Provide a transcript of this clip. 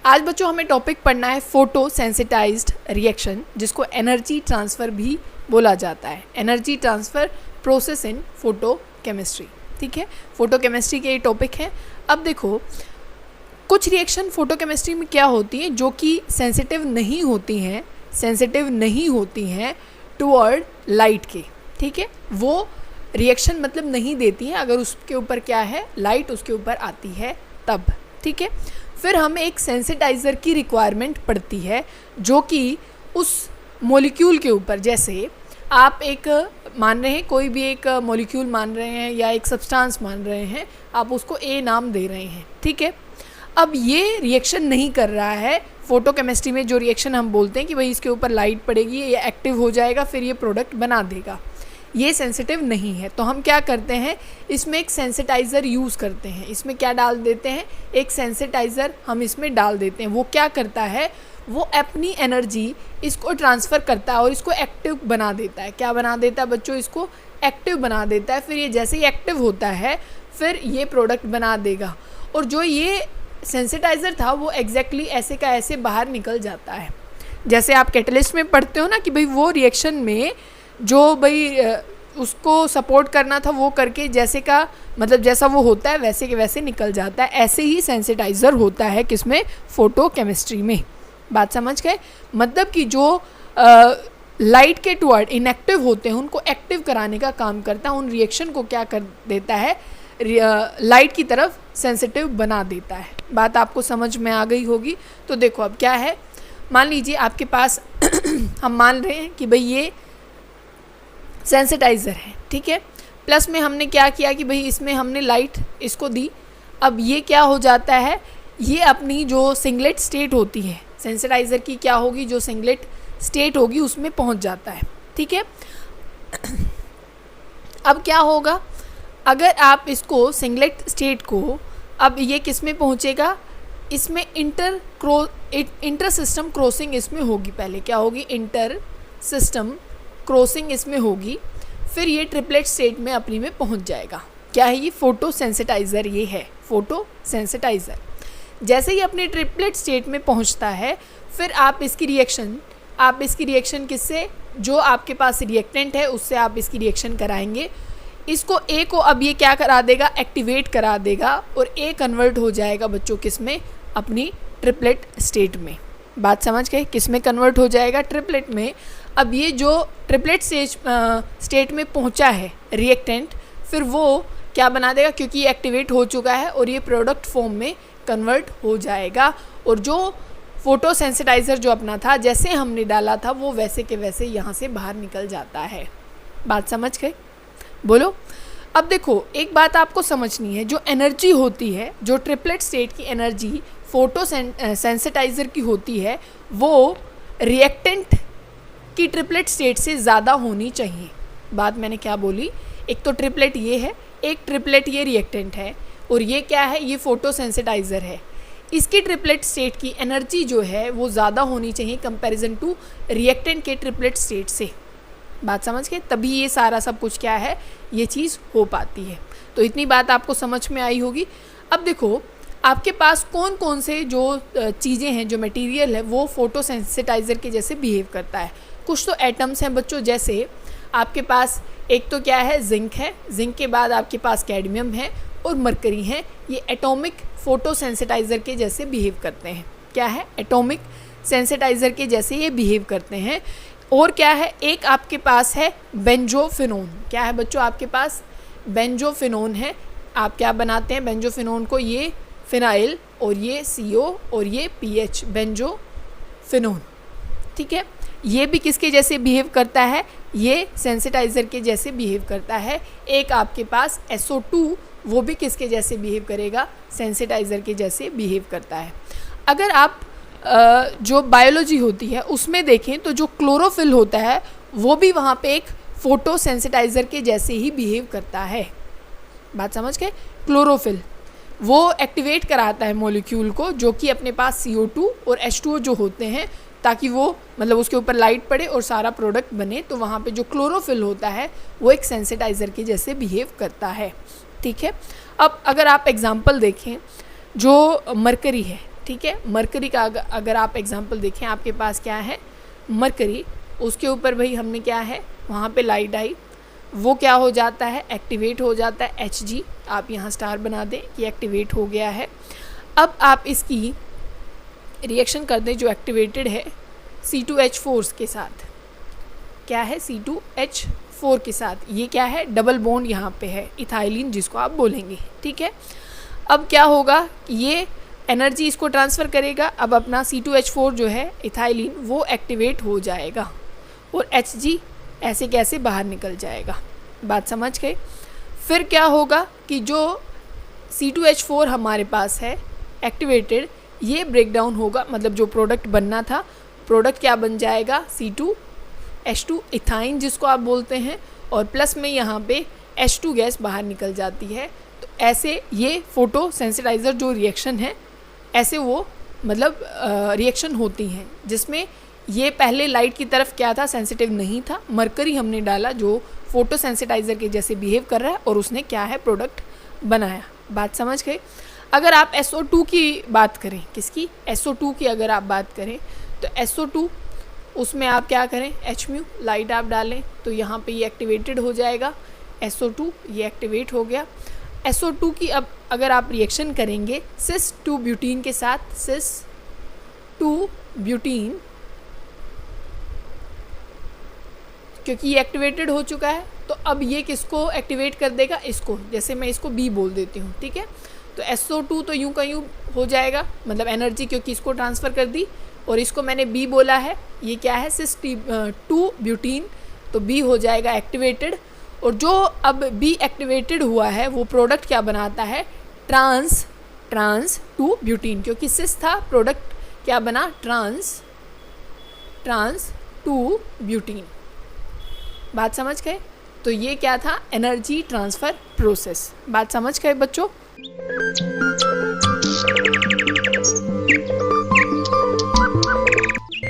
आज बच्चों हमें टॉपिक पढ़ना है फोटो सेंसिटाइज्ड रिएक्शन, जिसको एनर्जी ट्रांसफ़र भी बोला जाता है। Energy transfer process in photo chemistry. ठीक है, फोटो केमिस्ट्री के ये टॉपिक है। अब देखो, कुछ रिएक्शन फोटो केमिस्ट्री में क्या होती हैं जो कि सेंसिटिव नहीं होती हैं टुवर्ड लाइट के। ठीक है, वो रिएक्शन मतलब नहीं देती हैं अगर उसके ऊपर क्या है, लाइट उसके ऊपर आती है तब। ठीक है, फिर हमें एक सेंसिटाइज़र की रिक्वायरमेंट पड़ती है जो कि उस मॉलिक्यूल के ऊपर, जैसे आप एक मान रहे हैं, कोई भी एक मॉलिक्यूल मान रहे हैं या एक सब्सटेंस मान रहे हैं, आप उसको ए नाम दे रहे हैं। ठीक है, अब ये रिएक्शन नहीं कर रहा है। फोटो केमिस्ट्री में जो रिएक्शन हम बोलते हैं कि भाई इसके ऊपर लाइट पड़ेगी, ये एक्टिव हो जाएगा, फिर ये प्रोडक्ट बना देगा, ये सेंसिटिव नहीं है। तो हम क्या करते हैं, इसमें एक सेंसिटाइज़र यूज़ करते हैं। इसमें क्या डाल देते हैं, एक सेंसिटाइज़र हम इसमें डाल देते हैं। वो क्या करता है, वो अपनी एनर्जी इसको ट्रांसफ़र करता है और इसको एक्टिव बना देता है। क्या बना देता है बच्चों, इसको एक्टिव बना देता है। फिर ये जैसे ही एक्टिव होता है फिर ये प्रोडक्ट बना देगा। और जो ये सेंसिटाइज़र था वो एग्जैक्टली ऐसे का ऐसे बाहर निकल जाता है। जैसे आप कैटलिस्ट में पढ़ते हो ना कि भाई वो रिएक्शन में जो भाई उसको सपोर्ट करना था वो करके जैसे का मतलब जैसा वो होता है वैसे के वैसे निकल जाता है। ऐसे ही सेंसिटाइज़र होता है किसमें, फोटो केमिस्ट्री में। बात समझ गए, मतलब कि जो लाइट के टुवर्ड इनएक्टिव होते हैं उनको एक्टिव कराने का काम करता है। उन रिएक्शन को क्या कर देता है, लाइट की तरफ सेंसिटिव बना देता है। बात आपको समझ में आ गई होगी। तो देखो अब क्या है, मान लीजिए आपके पास हम मान रहे हैं कि भाई ये सेंसिटाइज़र है। ठीक है, प्लस में हमने क्या किया कि भाई इसमें हमने लाइट इसको दी। अब ये क्या हो जाता है, ये अपनी जो सिंगलेट स्टेट होती है सेंसिटाइज़र की, क्या होगी, जो सिंगलेट स्टेट होगी उसमें पहुंच जाता है। ठीक है, अब क्या होगा, अगर आप इसको सिंगलेट स्टेट को, अब ये किस में पहुंचेगा, इसमें इंटर सिस्टम क्रॉसिंग इसमें होगी। पहले क्या होगी, इंटर सिस्टम क्रॉसिंग इसमें होगी, फिर ये ट्रिपलेट स्टेट में अपनी में पहुंच जाएगा। क्या है ये, फोटो सेंसिटाइज़र। ये है फोटो सेंसिटाइज़र। जैसे ही अपने ट्रिपलेट स्टेट में पहुंचता है फिर आप इसकी रिएक्शन किससे, जो आपके पास रिएक्टेंट है उससे आप इसकी रिएक्शन कराएंगे। इसको ए को अब ये क्या करा देगा, एक्टिवेट करा देगा और ए कन्वर्ट हो जाएगा बच्चों किस में, अपनी ट्रिपलेट स्टेट में। बात समझ गए, किस में कन्वर्ट हो जाएगा, ट्रिपलेट में। अब ये जो ट्रिपलेट स्टेट में पहुंचा है रिएक्टेंट, फिर वो क्या बना देगा, क्योंकि ये एक्टिवेट हो चुका है और ये प्रोडक्ट फॉर्म में कन्वर्ट हो जाएगा। और जो फोटो सेंसिटाइज़र जो अपना था, जैसे हमने डाला था वो वैसे के वैसे यहाँ से बाहर निकल जाता है। बात समझ गए, बोलो। अब देखो एक बात आपको समझनी है, जो एनर्जी होती है, जो ट्रिपलेट स्टेट की एनर्जी फोटो सेंसिटाइज़र की होती है, वो रिएक्टेंट की ट्रिपलेट स्टेट से ज़्यादा होनी चाहिए। बात मैंने क्या बोली, एक तो ट्रिपलेट ये है, एक ट्रिपलेट ये रिएक्टेंट है, और ये क्या है, ये फोटो सेंसिटाइज़र है। इसकी ट्रिपलेट स्टेट की एनर्जी जो है वो ज़्यादा होनी चाहिए कंपैरिजन टू रिएक्टेंट के ट्रिपलेट स्टेट से। बात समझ गए, तभी ये सारा सब कुछ क्या है, ये चीज़ हो पाती है। तो इतनी बात आपको समझ में आई होगी। अब देखो आपके पास कौन कौन से जो चीज़ें हैं, जो मटेरियल है वो फोटो सेंसिटाइज़र के जैसे बिहेव करता है। कुछ तो एटम्स हैं बच्चों, जैसे आपके पास एक तो क्या है, जिंक है, जिंक के बाद आपके पास कैडमियम है और मरकरी है। ये एटॉमिक फोटो सेंसिटाइज़र के जैसे बिहेव करते हैं। क्या है, एटॉमिक सेंसिटाइज़र के जैसे ये बिहेव करते हैं। और क्या है, एक आपके पास है बेंजोफिनोन। क्या है बच्चों, आपके पास बेंजोफिनोन है। आप क्या बनाते हैं बेंजोफिनोन को, ये फिनाइल और ये CO और ये PH, बेंजोफिनोन। ठीक है, ये भी किसके जैसे बिहेव करता है, ये सेंसिटाइज़र के जैसे बिहेव करता है। एक आपके पास SO2, वो भी किसके जैसे बिहेव करेगा, सेंसिटाइज़र के जैसे बिहेव करता है। अगर आप जो बायोलॉजी होती है उसमें देखें तो जो क्लोरोफिल होता है वो भी वहाँ पे एक फोटो सेंसिटाइज़र के जैसे ही बिहेव करता है। बात समझ गए, क्लोरोफिल वो एक्टिवेट कराता है मॉलिक्यूल को, जो कि अपने पास CO2 और H2O जो होते हैं, ताकि वो मतलब उसके ऊपर लाइट पड़े और सारा प्रोडक्ट बने। तो वहाँ पे जो क्लोरोफिल होता है वो एक सेंसिटाइज़र के जैसे बिहेव करता है। ठीक है, अब अगर आप एग्जांपल देखें, जो मरकरी है, ठीक है। मरकरी का अगर आप एग्जांपल देखें, आपके पास क्या है मरकरी, उसके ऊपर भाई हमने क्या है वहाँ पे लाइट आई, वो क्या हो जाता है एक्टिवेट हो जाता है Hg, आप यहाँ स्टार बना दें कि एक्टिवेट हो गया है। अब आप इसकी रिएक्शन कर दें जो एक्टिवेटेड है C2H4 के साथ, क्या है C2H4 के साथ, ये क्या है डबल बॉन्ड यहाँ पे है इथाइलिन जिसको आप बोलेंगे, ठीक है। अब क्या होगा, ये एनर्जी इसको ट्रांसफ़र करेगा, अब अपना C2H4 जो है इथाइलिन वो एक्टिवेट हो जाएगा और Hg ऐसे कैसे बाहर निकल जाएगा, बात समझ गए। फिर क्या होगा कि जो C2H4 हमारे पास है एक्टिवेटेड, ये ब्रेक डाउन होगा, मतलब जो प्रोडक्ट बनना था, प्रोडक्ट क्या बन जाएगा C2H2 इथाइन जिसको आप बोलते हैं, और प्लस में यहाँ पे H2 गैस बाहर निकल जाती है। तो ऐसे ये फोटो सेंसिटाइज़र जो रिएक्शन है, ऐसे वो मतलब रिएक्शन होती हैं, जिसमें ये पहले लाइट की तरफ क्या था सेंसिटिव नहीं था, मरकरी हमने डाला जो फोटो सेंसिटाइज़र के जैसे बिहेव कर रहा है और उसने क्या है प्रोडक्ट बनाया, बात समझ गए। अगर आप SO2 की बात करें, किसकी SO2 की अगर आप बात करें तो SO2 उसमें आप क्या करें Hµ लाइट आप डालें तो यहाँ पे ये एक्टिवेटेड हो जाएगा, SO2 ये एक्टिवेट हो गया। SO2 की अब अगर आप रिएक्शन करेंगे सिस 2 ब्यूटीन के साथ, सिस 2 ब्यूटीन, क्योंकि ये एक्टिवेटेड हो चुका है तो अब ये किसको एक्टिवेट कर देगा, इसको, जैसे मैं इसको B बोल देती हूँ, ठीक है। तो SO2 तो यूँ का यूँ हो जाएगा, मतलब एनर्जी क्योंकि इसको ट्रांसफ़र कर दी, और इसको मैंने B बोला है, ये क्या है सिस 2 ब्यूटीन, तो B हो जाएगा एक्टिवेटेड। और जो अब B एक्टिवेटेड हुआ है वो प्रोडक्ट क्या बनाता है ट्रांस 2 ब्यूटीन, क्योंकि सिस था, प्रोडक्ट क्या बना ट्रांस 2 ब्यूटीन, बात समझ गए। तो ये क्या था एनर्जी ट्रांसफ़र प्रोसेस, बात समझ गए बच्चों।